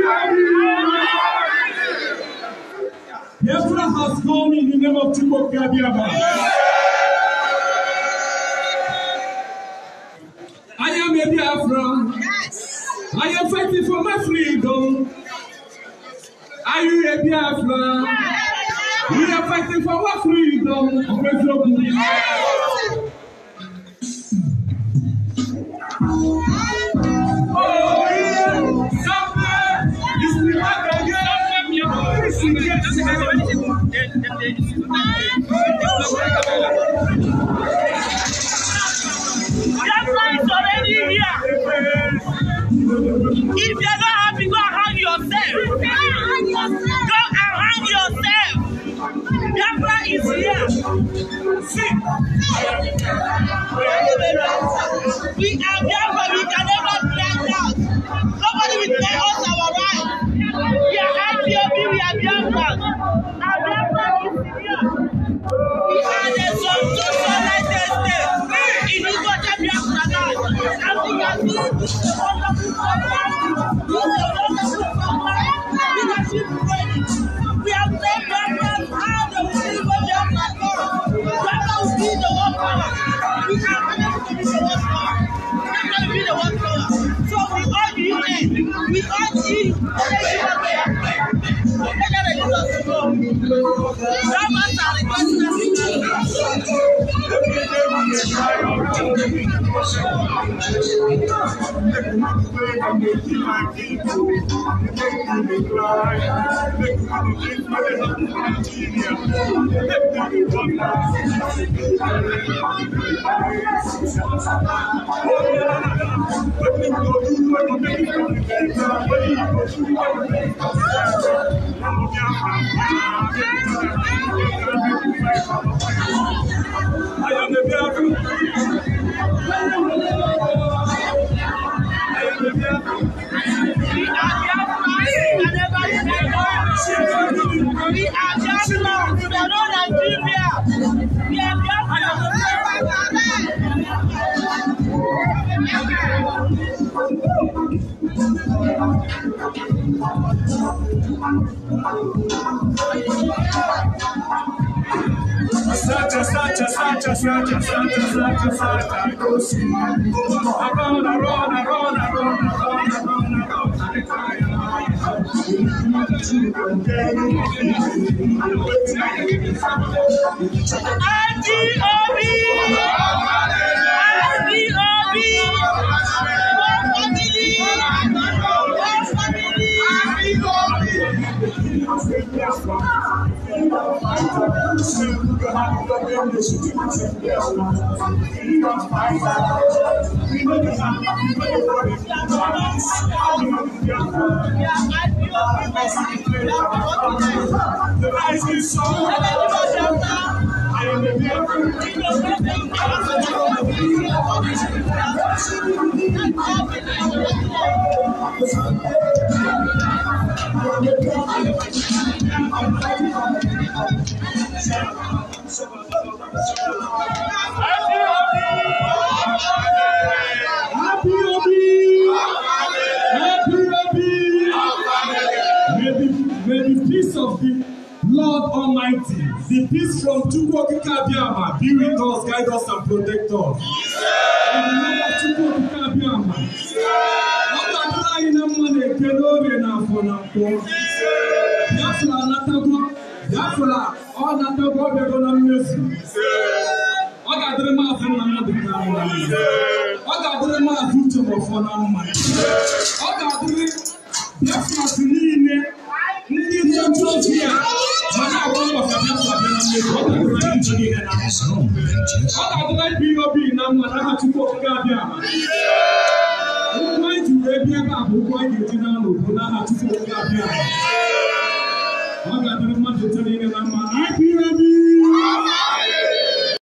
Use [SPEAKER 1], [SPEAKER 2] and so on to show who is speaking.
[SPEAKER 1] Happy name of Chukwu Kabiama. I am a Biafra. I am fighting for my freedom. Are you a Biafra? We are fighting for our freedom. Oh, yeah.
[SPEAKER 2] If you're not happy, go and hang yourself. Go and hang yourself. Biafra is here. See. We are Biafra. We can never stand out. Nobody will tell us our right. We are IPOB. We are Biafra. Our Biafra is here. We are the United States. In this water, Biafra land. And we can do this wonderful program. We have said Biafra how the people Biafra go. Biafra will be the one power. We are going to be the one power. Biafra will be the one power. So we all unite. We all see.
[SPEAKER 1] May the peace of the Lord Almighty, the peace from Chukwu Kabiama, be with us, guide us, and protect us. In the name of Chukwu Kabiama. IPOB